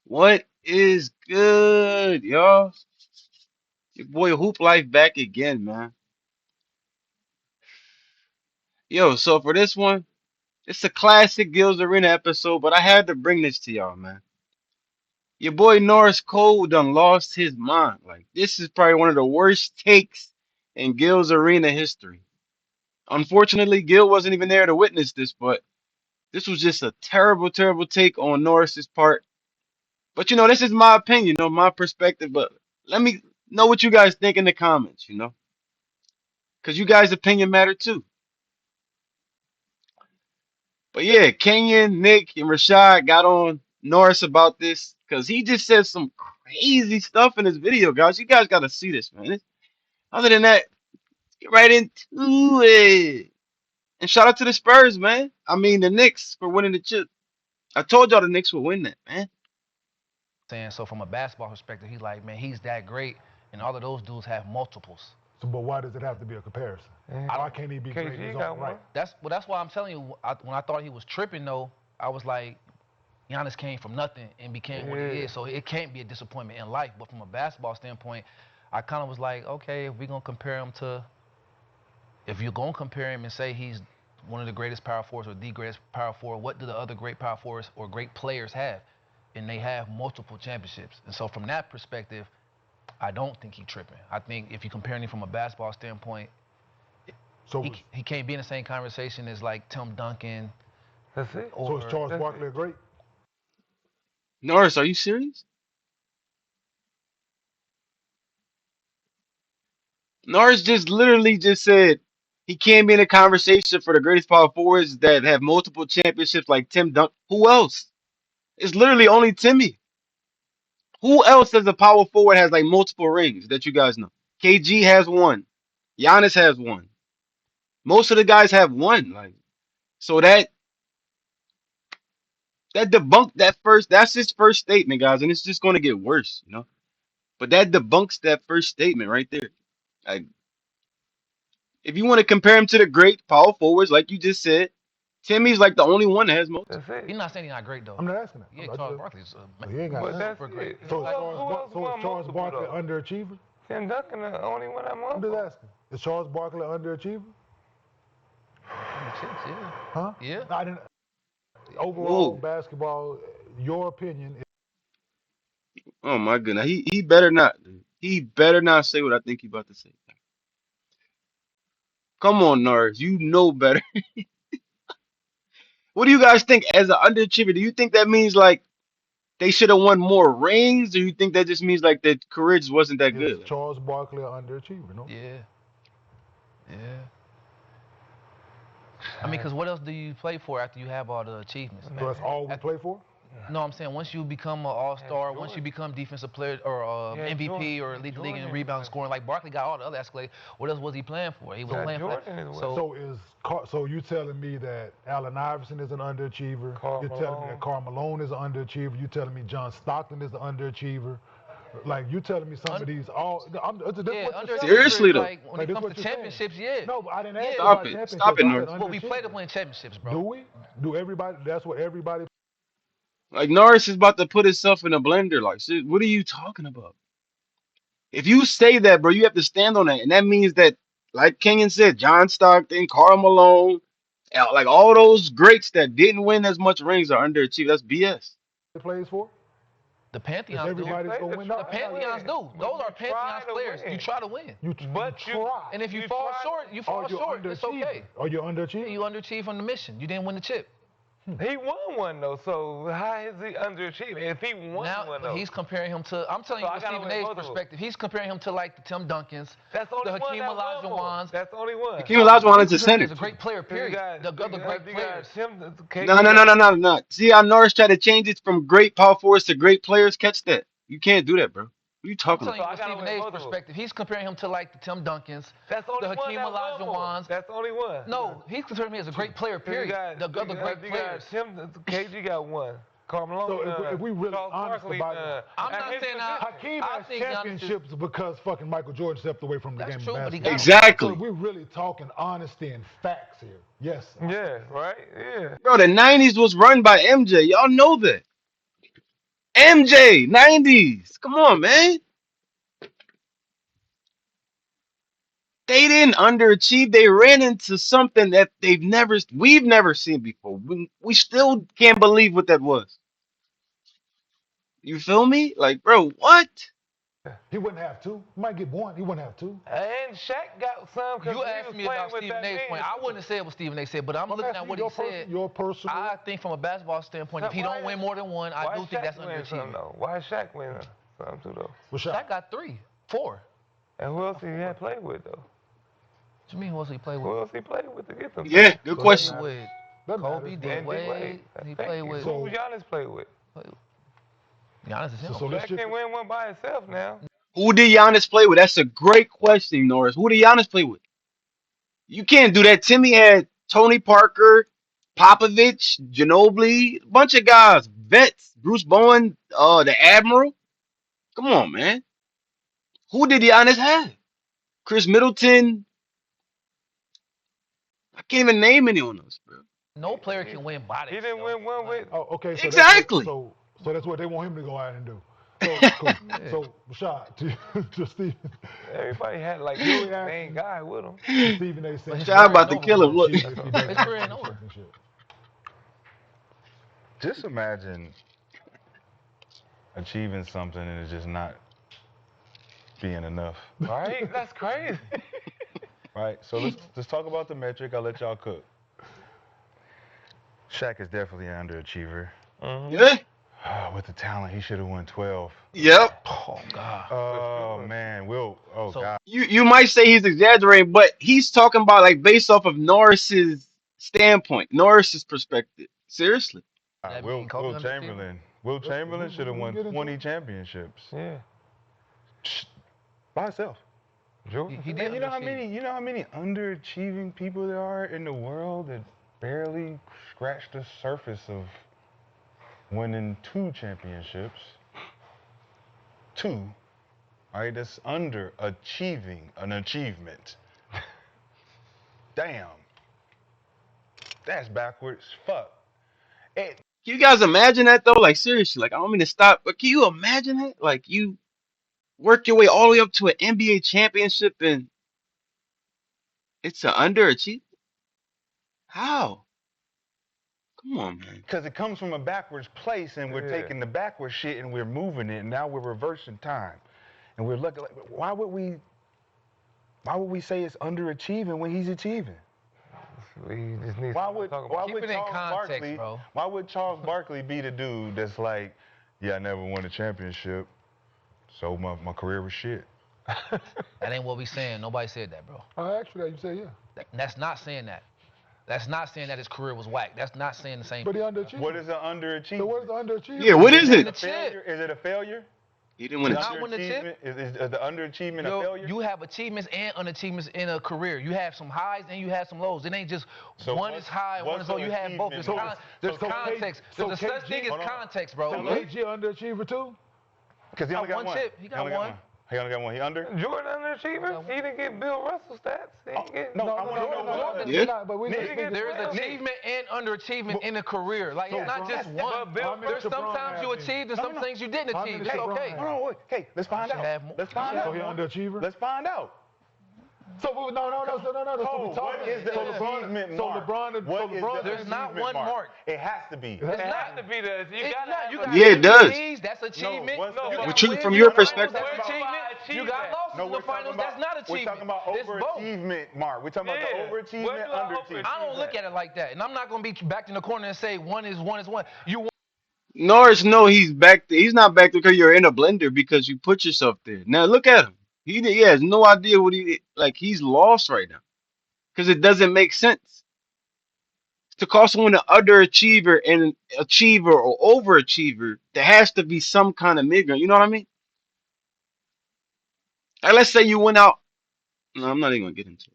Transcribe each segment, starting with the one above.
What is good, y'all? Your boy Hoop Life back again, man. Yo, so for this one, it's a classic Gills Arena episode, but I had to bring this to y'all, man. Your boy Norris Cole done lost his mind. Like, this is probably one of the worst takes in Gills Arena history. Unfortunately, Gil wasn't even there to witness this, but this was just a terrible, terrible take on Norris's part. But this is my opinion, my perspective. But let me know what you guys think in the comments, because you guys' opinion matter too. But yeah, Kenyon, Nick, and Rashad got on Norris about this because he just said some crazy stuff in his video, guys. You guys got to see this, man. Other than that, get right into it. And shout out to the Spurs, man. I mean, the Knicks for winning the chip. I told y'all the Knicks would win that, man. Saying so from a basketball perspective, he's like, man, he's that great, and all of those dudes have multiples. So, but why does it have to be a comparison? Why can't he be great in his own right? That's why I'm telling you. When I thought he was tripping, though, I was like, Giannis came from nothing and became what he is, so it can't be a disappointment in life. But from a basketball standpoint, I kind of was like, okay, if you're gonna compare him and say he's one of the greatest power forwards or the greatest power forward, what do the other great power forwards or great players have? And they have multiple championships. And so from that perspective, I don't think he's tripping. I think if you're comparing him from a basketball standpoint, So, he can't be in the same conversation as like Tim Duncan. That's it. so is Charles Barkley a great? Norris, are you serious? Norris just literally just said he can't be in a conversation for the greatest power forwards that have multiple championships like Tim Duncan. Who else? It's literally only Timmy. Who else as a power forward has like multiple rings that you guys know? KG has one. Giannis has one. Most of the guys have one. Like, so that debunked that first. That's his first statement, guys, and it's just going to get worse. But that debunks that first statement right there. Like, if you want to compare him to the great power forwards, like you just said, Timmy's like the only one that has multiple. That's it. He's not saying he's not great though. I'm not asking that. Yeah, Charles Barkley's He ain't got But that. that's super great. it. So is Who else Charles multiple, Barkley though? underachiever? Tim Duncan the only one I'm I'm just on. asking. Is Charles Barkley underachiever? Yeah. Huh? Yeah. I didn't. Overall, Whoa. basketball, your opinion is Oh my goodness. He better not. Dude. He better not say what I think he about to say. Come on, Norris. You know better. What do you guys think as an underachiever? Do you think that means like they should have won more rings, or you think that just means like their career just wasn't that good? Like, Charles Barkley an underachiever, no? Yeah. Yeah. I mean, because what else do you play for after you have all the achievements? So that's all we play for? No, I'm saying once you become an all-star, once you become defensive player or Yeah, MVP Jordan. or lead the league in Jordan rebound was- scoring, like Barkley got all the other accolades. What else was he playing for? He was Yeah, playing Jordan for. is So, So you telling me that Allen Iverson is an underachiever? Karl You're telling me Malone. that Karl Malone is an underachiever? You telling me John Stockton is an underachiever? Like you telling me some of these all? Seriously, though. like when it comes to championships, yeah. No, but I didn't ask you Stop about it. championships. Stop it, I Norris. said But we play to underachiever. win championships, bro. Do we? Do everybody? That's what everybody. Like Norris is about to put himself in a blender. Like, shit, what are you talking about? If you say that, bro, you have to stand on that, and that means that, like Kenyon said, John Stockton, Karl Malone, like all those greats that didn't win as much rings are underachieved. That's BS. Plays for? The Is Pantheons do. everybody's gonna win? The Pantheons do. But Those you are Pantheons try to players. win. You try to win. But you try. And if you You fall try- short, you fall Are you short. It's okay. underachieving? Are you underachieving? You underachieved on the mission. You didn't win the chip. He won one though, so how is he underachieving? If he won Now one though, he's comparing him to. I'm telling So you I from gotta Stephen win A's multiple. perspective. He's comparing him to like the Tim Duncans, that's the only the one Hakeem that won more. Olajuwons. That's the only one. Hakeem Olajuwon is a He's center. a great player. You Period. got- The other you great got players. Tim, No. See how Norris tried to change it from great power forwards to great players? Catch that. You can't do that, bro. What are you I'm talking telling you about? So I from gotta Stephen win A's multiple. perspective. He's comparing him to like the Tim Duncans, That's the only the one Hakeem that won more. Olajuwons. That's the only one. No, he's comparing me as a great player. You Period. got, The other great you players. got Tim, KG got one. Karl Malone, So if we really Charles honest Barkley, about it, I'm at not his saying position- Hakeem I has think Giannis is- championships because fucking Michael Jordan stepped away from the That's game true, of but he basketball. got Exactly. So we're really talking honesty and facts here. Yes. Yeah, right? Yeah. Bro, the 90s was run by MJ. Y'all know that. MJ, 90s. Come on, man. They didn't underachieve. They ran into something that we've never seen before. We still can't believe what that was. You feel me? Like, bro, what? He wouldn't have two. He might get one. He wouldn't have two. And Shaq got some because You he asked was me playing about with Stephen that A's point. man. I wouldn't have said what Stephen A said, but I'm looking at asking what he said. your personal. I think from a basketball standpoint, if he don't win more than one, I Why do think Shaq that's win something underachieving. though? Why Shaq win something too though? What's Shaq got 3, 4. And who else he had played with though? What you mean, who else he played with? Who else he played with to get them? Yeah, good So question. that With That Kobe, matters, D. but- And Wade. He played with. Who Giannis played with? Giannis is him. So let's Shaq just. can win one by himself now. Who did Giannis play with? That's a great question, Norris. Who did Giannis play with? You can't do that. Timmy had Tony Parker, Popovich, Ginobili, a bunch of guys, vets, Bruce Bowen, the Admiral. Come on, man. Who did Giannis have? Chris Middleton. I can't even name anyone else, bro. No player can win by He themselves. didn't win one with. Oh, okay. So Exactly. So that's what they want him to go out and do. So cool. So Rashad, to Stephen, Everybody had like You the asked main me- guy with him. Stephen A. said, his Shaq about to career is kill him. Look. If he doesn't His win career ain't the over. championship. Just imagine achieving something and it just not being enough. Right? That's crazy. Right? So let's talk about the metric. I'll let y'all cook. Shaq is definitely an underachiever. Yeah. With the talent, he should have won 12. Yep. Oh God. Oh man, So- God. You might say he's exaggerating, but he's talking about like based off of Norris's standpoint, Norris's perspective. Seriously. That Will mean Kobe underachieved? Chamberlain. Will Chamberlain should have we won get into 20 it? championships Yeah. by himself. Jordan. He Man, did you know how underachieve. many underachieving people there are in the world that barely scratch the surface of winning 2 championships. 2. Right? That's underachieving an achievement. Damn. That's backwards. Fuck. Can you guys imagine that though? Like seriously, like I don't mean to stop, but can you imagine it? Like you work your way all the way up to an NBA championship and it's an underachievement? How? Come on, man. Because it comes from a backwards place, and we're Yeah. taking the backwards shit and we're moving it, and now we're reversing time, and we're looking like, why would we say it's underachieving when he's achieving? We just need Why to would talk why about Keep would it in Charles context, Barkley bro. why would Charles Barkley be the dude that's like, yeah, I never won a championship, so my career was shit. That ain't what we saying. Nobody said that, bro. I asked you that. You said yeah. That's not saying that. That's not saying that his career was whack. That's not saying the same. But he underachieved. What is an underachievement? So what is the underachievement? Yeah, what is Is it it? a failure? Is it a failure? He didn't win a Not chip. win the chip. Is the underachievement a failure? You have achievements and unachievements in a career. You have some highs and you have some lows. It ain't just So one what's- is high and one what's is low. the You have both. There's, achievement? there's So K- context. so There's a such KG thing as Hold on. context, bro. So KG underachiever too? Because he got only got one one. chip. He got only got one. He only got one. He under? Jordan underachiever. He didn't get Bill Russell stats. He didn't get No, I wanna know what. Yeah. But we Nigga, just speaking. There's Well, achievement and underachievement in a career. Like it's not just one. But Bill There's sometimes you achieved and some things you didn't How achieve. many It's LeBron okay. had? Hold on, wait. Hey, let's find should have out. more. Let's find So out. he underachiever? Let's find out. So no. That's what Cole, we talking. what is the So LeBron, achievement so mark? LeBron, What so is LeBron. the There's not achievement one mark. It has to be. It It has to be the. You It's gotta not. have You a- got Yeah, it does. MVPs, that's achievement. what's the- You We're got treating wins from in your the finals, perspective. that's We're talking achievement. about You got achievement. losses No, in we're the talking finals, about. that's not We're achievement. talking about It's both. overachievement mark. We're talking about Yeah. the overachievement, Where do I underachievement. I don't look at it like that, and I'm not gonna be backed in the corner and say one is one is one. You won. Norris, no, he's back there. He's not back there because you're in a blender because you put yourself there. Now look at him. He has no idea what like. He's lost right now because it doesn't make sense to call someone an underachiever and an achiever or overachiever. There has to be some kind of middle. You know what I mean? Like, let's say you went out. No, I'm not even gonna get into it.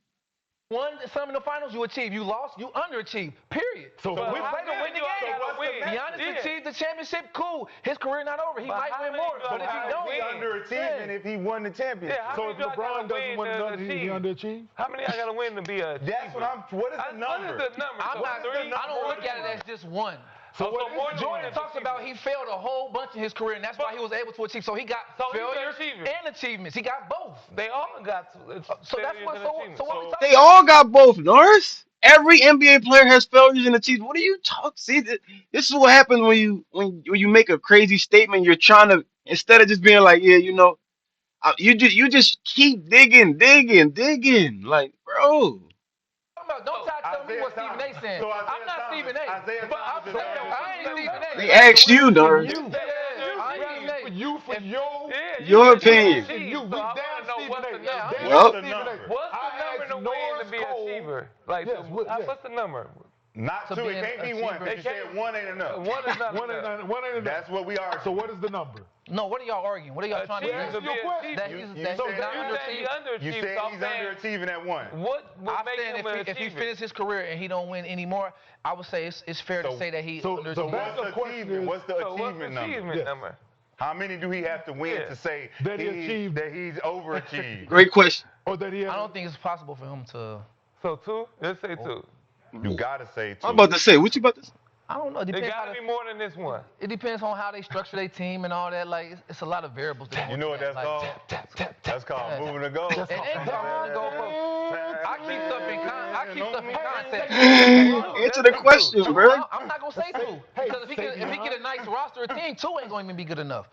Won some in the finals, you achieved. You lost, you underachieved. Period. So we how play to win the good you game. gotta win? Giannis Yeah. achieved the championship. Cool. His career not over. He But might how win many more, you but if gotta he don't, win? Underachieving if he won the championship. Yeah, how So many if y'all LeBron gotta doesn't win win, to he achieve? underachieved. How many y'all gotta win to be a? That's what I'm. What is the number? What is the number? I'm So not, three? I don't look at it as just one. So what more is than Jordan an talks about achievement. he failed a whole bunch in his career, and that's why he was able to achieve. So he got So he's an failures achiever. and achievements. He got both. They all got So that's failures what. and So achievements. what we talking They about? all got both, Norris. Every NBA player has failures and achievements. What are you talking? See, this is what happens when you make a crazy statement. You're trying to, instead of just being like, yeah, you just keep digging. Like, bro, Don't try to tell me what Stephen A. saying. So I'm not Stephen A. Isaiah But I'm Thomas is saying I ain't Stephen A. they asked you, for Norris, you? Yeah, I ain't That's for Stephen A. you, for your. Yeah, you your said you opinion. And you, achieved, we so I damn want to know Stephen what's A. the Yeah, number. Damn Well, Stephen A. What's the I number asked to win to Norris be an Cole. achiever? Like, Yes, yes. what's the number? Not To two. be It an can't be one. achiever. Because you said one ain't enough. One is not One ain't enough. none- one ain't enough. That's what we are. So what is the number? No, what are y'all arguing? What are y'all trying to Achieving say? to be Answer your question. That achieving. he's that So he's not that- You said he underachieving. You underachieved, said so I'm he's saying, underachieving at one. what would I'm make saying him an if he achiever? finishes his career and he don't win anymore, I would say it's fair to So- say that he so underachieved. that's What's the the question achievement? is- What's the So what's the achievement number? achievement Yes. number? How many do he have to win Yeah. to say That he achieved- that he's overachieved? Great question. Or that he I don't think it's possible for him to. So two? Let's say two. You gotta say two. I'm about to say, what you about to say? I don't know. It It depends. got to be more than this one. It depends on how they structure their team and all that. Like it's a lot of variables. That You know what that's called? That's called Yeah. moving the goal. It ain't called moving the goalpost. I keep stuff in context. Answer the question, Two, bro. I'm not gonna say two Hey, because if he get a nice roster of team, two ain't going to be good enough.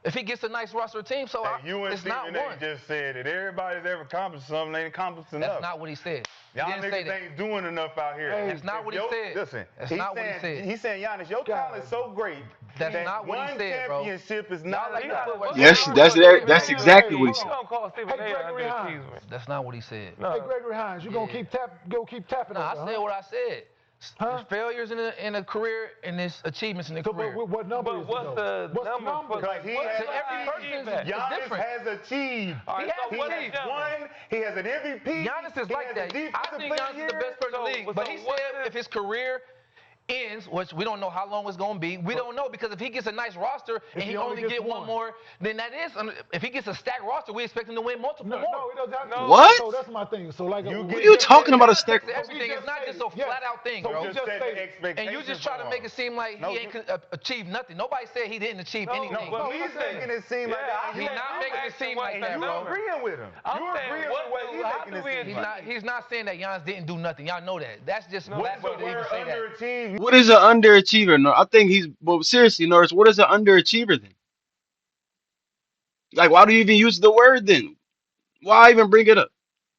If he gets a nice roster of team, so Hey, you and it's not Stephen A. one. just said that everybody's ever accomplished something ain't accomplished enough. That's not what he said. He Y'all didn't say niggas that. ain't doing enough out here. Hey, That's not what he said. Listen, That's he's not what he saying, said. He's saying, Giannis, your talent's so great That's that not what he one said, bro. championship is Y'all not like enough. to put what- Yes, that's exactly what he He said. gonna call Stephen Hey, A. Gregory Hines. underachievement. That's not what he said. No. Hey, Gregory Hines, you gonna keep tapping Nah, on I said what I said. Huh? There's failures in a career and there's achievements in a So, career. what number But is what's it, the though? What's number the number? for Because he what- has To every person achieved is that? Giannis different. has achieved. All right, He has so He what's has the number? won. He has an MVP. Giannis is He like has that. a defensive I think player Giannis is the best player in the So- league. But so he what's said the- if his career ends, which we don't know how long it's going to be, we don't know because if he gets a nice roster and If he he only only gets get one one. more, then that is, if he gets a stacked roster, we expect him to win multiple No, more. it doesn't have to. What? So that's my thing. So like, You we get- What are you just talking said- about a Context stack? to everything. just It's not just a stated, yes. flat out thing, So bro. we Just just set the stated- expectations And you just try to for make him. it seem like No, he ain't achieved nothing. Nobody said he didn't achieve No, anything. but No, I'm he's saying- making it seem like Yeah, that. I and He's you- not making it seem like and that, you bro. agreeing with him. I'm You saying, agreeing what with what do- he's how making do it we seem He's like. not. He's not saying that Giannis didn't do nothing. Y'all know that. That's just No, What's the blasphemy to even word say that. underachieved? What is an underachiever? No, I think he's. Well, seriously, Norris, what is an underachiever then? Like, why do you even use the word then? Why even bring it up?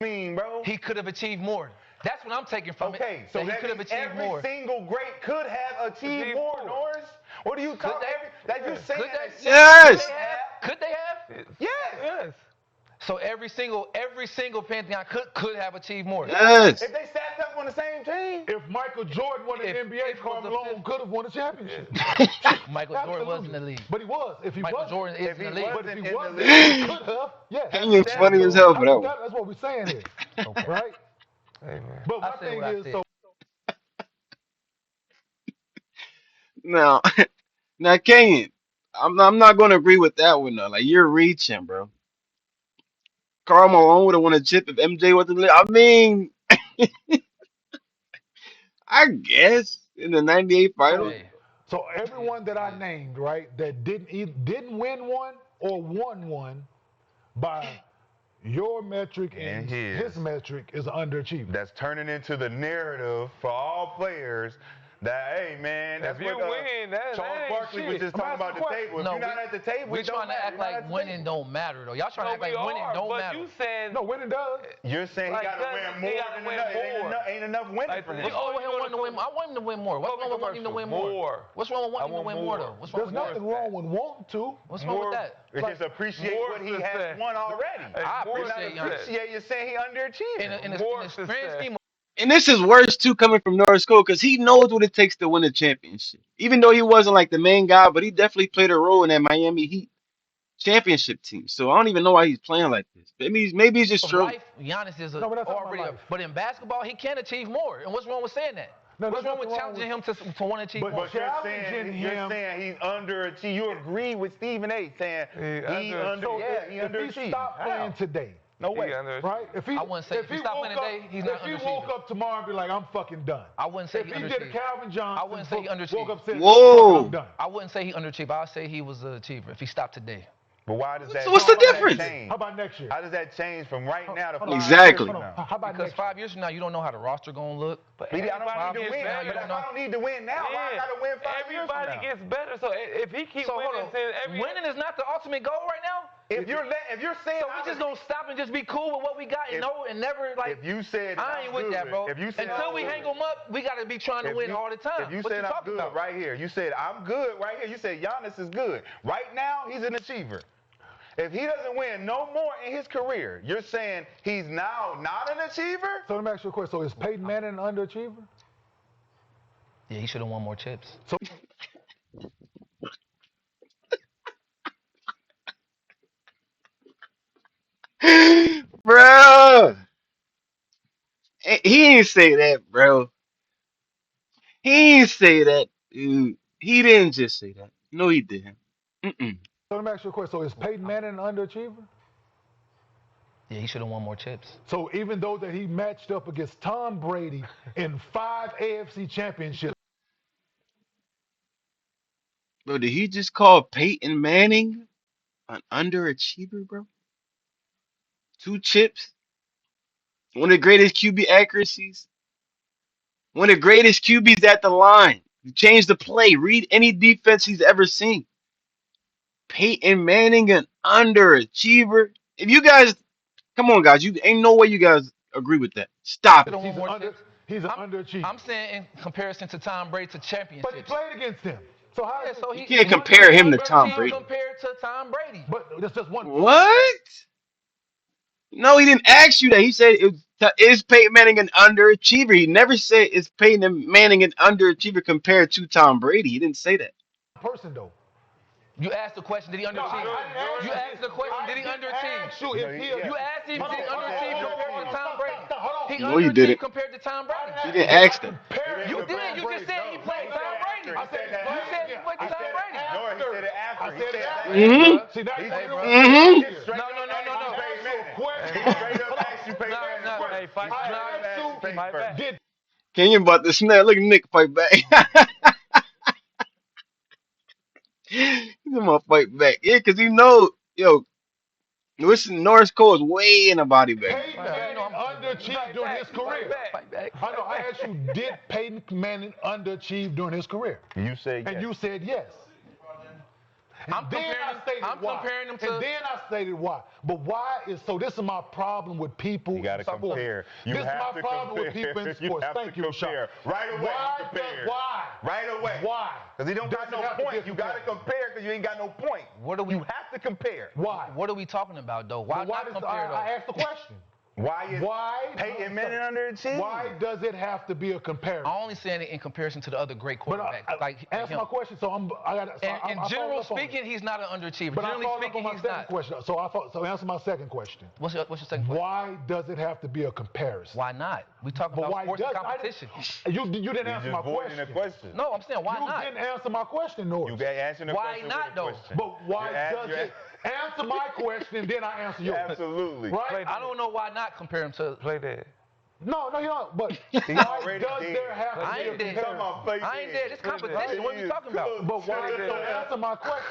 I mean, bro. He could have achieved more. That's what I'm taking from Okay, it. so that he that could have means achieved every more. single great could have achieved Achieved more, more. Norris. What are you talking? they? That you saying Could they? that? Yes. Could they have? Yes. Yes. So every single Pantheon could have achieved more. Yes. If they stacked up on the same team. If Michael Jordan won an If NBA, was Karl the Malone fifth- could have won a championship. Michael Jordan was in the league. But he was. If he Michael wasn't, Jordan is If in he the league. but wasn't if in he the wasn't, league. he could have. Yes. Kenyon funny as hell for that one. That's what we're saying here. Right? Hey, man. But my I said thing what I is, said. so Now, now, Kenyon, I'm not going to agree with that one though. Like, you're reaching, bro. Karl Malone would have won a chip if MJ wasn't there. I mean, I guess in the '98 finals. Hey, so everyone that I named, right, that didn't win one or won one by your metric and And his. his metric is an underachiever. That's turning into the narrative for all players that, hey, man, that's If you what win, that Charles ain't Barkley was shit. just I'm talking about asking the a table. If No, you're not at the table, we're it don't trying to matter. act You're not like at the winning table. don't matter though. Y'all trying to act like winning don't but matter. you saying No, winning does. You're saying Like, he got to win he more gotta than win enough. It more. ain't enough winning Like, for him. What's wrong with him wanting to win? I want him to win more. What's wrong with wanting him to win more? More. What's wrong with wanting him to I win want more more. though? What's wrong There's with that? nothing wrong with wanting to. What's wrong with More- that? It's just appreciate more what he has success. won already. Hey, I more You're not appreciate success. appreciate you're saying he underachieved. In the More grand success. scheme of And this is worse too coming from Norris Cole because he knows what it takes to win a championship. Even though he wasn't like the main guy, but he definitely played a role in that Miami Heat championship team. So I don't even know why he's playing like this. Maybe he's just true. life, Giannis is No, but that's not my already life. but in basketball he can achieve more. And what's wrong with saying that? No, what's there's wrong with nothing wrong challenging him to want to achieve But- more? But you're Challenging saying him. he's underachieved. You agree with Stephen A. saying he underachieved. under So yeah he if he underachieved. stopped playing today, No He way. underachieved. Right? I wouldn't say if he stopped winning today, he's not If he woke underachieving. up tomorrow and be like, I'm fucking done. I wouldn't say If he he did a underachieved. Calvin Johnson, I wouldn't say he woke underachieved. up saying, Whoa. I'm done. I wouldn't say he underachieved. I'd say he was an achiever if he stopped today. But why does that? So what's the how does that difference? change? How about next year? How does that change from right now to Hold 5 on. years Exactly. from Hold on. now? How about Because next year? 5 years from now, you don't know how the roster gonna look. But Maybe I don't everybody need to gets win. better. But if I don't need to win now, why I gotta win 5 years from Everybody now? gets better. So if he keeps So hold winning, on. then Winning is not the ultimate goal right now. If you're saying So we just gonna stop and just be cool with what we got and know and never like. if you said I ain't with that, bro. If you said Until I'm we good, hang them up, we gotta be trying to win all the time. If you What said you I'm talking good about? right here, you said I'm good right here. You said Giannis is good. Right now, he's an achiever. If he doesn't win no more in his career, you're saying he's now not an achiever? So let me ask you a question. So is Peyton Manning an underachiever? Yeah, he should have won more chips. Bro. He ain't say that, bro. He ain't say that, dude. He didn't just say that. No, he didn't. Mm-mm. So let me ask you a question. So is Peyton Manning an underachiever? Yeah, he should have won more chips. So even though that he matched up against Tom Brady in 5 AFC championships, Bro, did he just call Peyton Manning an underachiever, bro? 2 chips? One of the greatest QB accuracies? One of the greatest QBs at the line. You change the play. Read any defense he's ever seen. Peyton Manning, an underachiever. If you guys, come on, guys, you ain't no way you guys agree with that. Stop Should it. have won more chips. he's an underachiever. I'm saying in comparison to Tom Brady to championships. But he played against him. So how? Yeah, so You he can't one compare thing him to one Tom team Brady. compared to Tom Brady. But that's just one. What? No, he didn't ask you that. He said, is Peyton Manning an underachiever? He never said, is Peyton Manning an underachiever compared to Tom Brady? He didn't say that. Person though. You asked the question, did he underachieve? You asked the question, did he underachieve? You asked him, did he underachieve compared to Tom Brady? He No, you underachieved didn't. compared to Tom Brady. He didn't ask that. You did. You just said he played Tom Brady. I said that. You said he played Tom Brady. No, he said it after. I He said said it that. after. Mm-hmm. See, now Hey, bro. Mm-hmm. No. Straight up asked you, Peyton Manning. No, hey, fight He straight back. up asked you, Peyton Fight first. back. Did Kenyon about to snap. Look at Nick fight back. He's gonna fight back. Yeah, because he know, yo, listen, Norris Cole is way in a body bag. Peyton Manning underachieved during his career? Fight back. I know. I asked you, did Peyton Manning underachieve during his career? You said yes. And you said yes. I'm comparing him to. And then I stated why. But why is so? This is my problem with people. You got to compare. You This is have my to problem compare. with people in You sports. have Thank to you, Sean. compare. Right away, Why? you compare. Why? Right away. Why? Because he don't got Does it no have to be point. a You got to comparison? compare because you ain't got no point. What are we? You have to compare. Why? What are we talking about though? Why But why not does, compare though? I asked the question. Why is Peyton Manning underachieved? Why does it have to be a comparison? I'm only saying it in comparison to the other great But quarterbacks. Like answer him. my question. So I got. So In I general followed up on it. speaking, he's not an underachiever. But I Generally followed up on speaking, my he's second not. question. So answer my second question. What's your second question? Why does it have to be a comparison? Why not? We talk But about why sports does and competition. You didn't You answer just my voiding the question. question. No, I'm saying why you not? didn't answer my question, Norris. You got answering the Why question not, with a though? question. But why does you're it? Answer my question, and then I answer yours. Absolutely. Right? I don't know why not compare him to. Play that. No, you don't. But He why already does dead. there have to I be a ain't dead. comparison? I ain't dead. It's competition. What are you talking about? But why? So answer my question.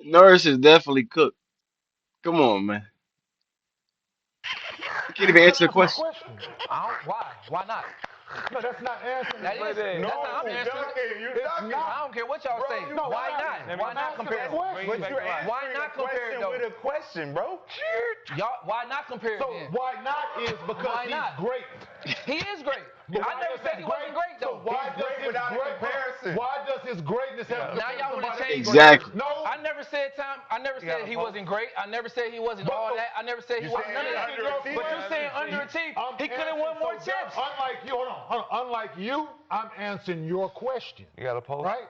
Norris is definitely cooked. Come on, man. You can't even answer the My question. question. Why? Why not? No, that's not answering. That is. that. That's how I'm answering it. You're It's ducking. not. I don't care what y'all say. no, Why I'm not? not. Why not I'm compare? asking a question. But back you're to life. Why answering not a compare question though? with a question, bro. Y'all, why not compare So then? why not is because Why he's not? great. He is great. But I why never is said that he wasn't great though. So why He's does great his without a great comparison. Why does his greatness have to Now y'all want to change. Exactly. No. I never said he wasn't great. I never said he wasn't all that. I never said he You wasn't saying none of that. underachieved? But you're saying underachieved. He could have won more chips. Unlike you, hold on. Unlike you, I'm answering your question. You got a post? Right?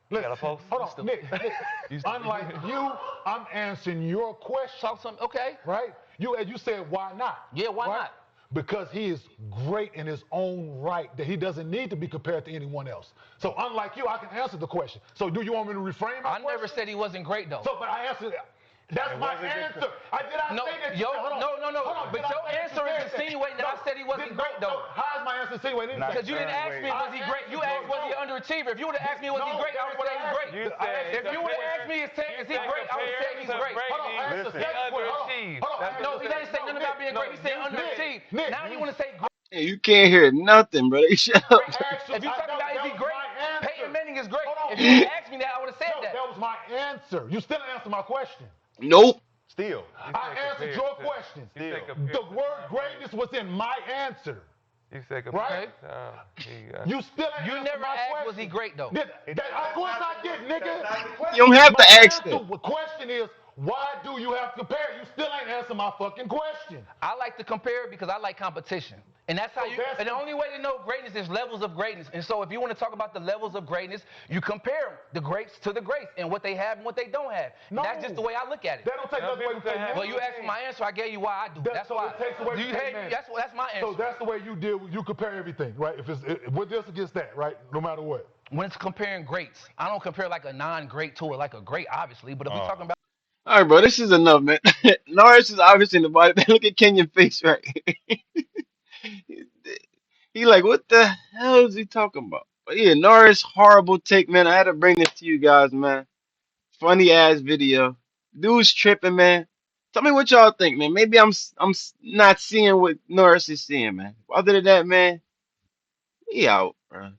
Listen, got a post? Hold on, Nick. Unlike you, I'm answering your question. Talk some. Okay. Right? You said why not? Yeah, why Right? not? Because he is great in his own right, that he doesn't need to be compared to anyone else. So unlike you, I can answer the question. So do you want me to reframe my I question? never said he wasn't great though. So, but I answered. That's It my wasn't good. answer. Did I No, say that? yo, Hold on. no. Hold on. But Did I your say that you answer is said that? insinuating that I said he wasn't great though. How is my answer insinuating anything? Not Because you didn't ask me was he great. You asked was he an underachiever. If you would have asked me was he No, great, I that's would what say I he's asked great. you. You said If you would have asked me is he great, I would say he's great. Hold on, ask the Listen. second question. Underachieved. Hold on. That's No, what he you didn't say nothing about being great. He said underachieved. Nick, Now you want to say great. Hey, you can't hear nothing, brother. Shut up. I asked you. If you talking about is he That was great, my answer. Peyton Manning is great. Hold on, If you would have asked me that, I would have said No, that. that was my answer. You still didn't answer my question. Nope. Still. I answered your question. Still. The word greatness was in my answer. You said Right? You You still ain't answered never my asked question. was he great though. Of course I did, nigga. You don't have to My ask answer, that. the question is, why do you have to compare? You still ain't answered my fucking question. I like to compare because I like competition. And that's how So you, that's- and the only way to know greatness is levels of greatness. And so if you want to talk about the levels of greatness, you compare them, the greats to the greats, and what they have and what they don't have. No. That's just the way I look at it. That don't take Now, nothing away people from say have- Well, you asked for my answer, I gave you why I do. That's so why. it takes away You from hate that. me. That's my answer. So that's the way you deal. You compare everything, right? If it's with this against that, right? No matter what. When it's comparing greats, I don't compare like a non-great to like a great, obviously. But if we're talking about All right, bro. This is enough, man. Norris is obviously in the body. Look at Kenyon face right here. He like, what the hell is he talking about? But yeah, Norris, horrible take, man. I had to bring this to you guys, man. Funny ass video. Dude's tripping, man. Tell me what y'all think, man. Maybe not seeing what Norris is seeing, man. Other than that, man, he out, bro.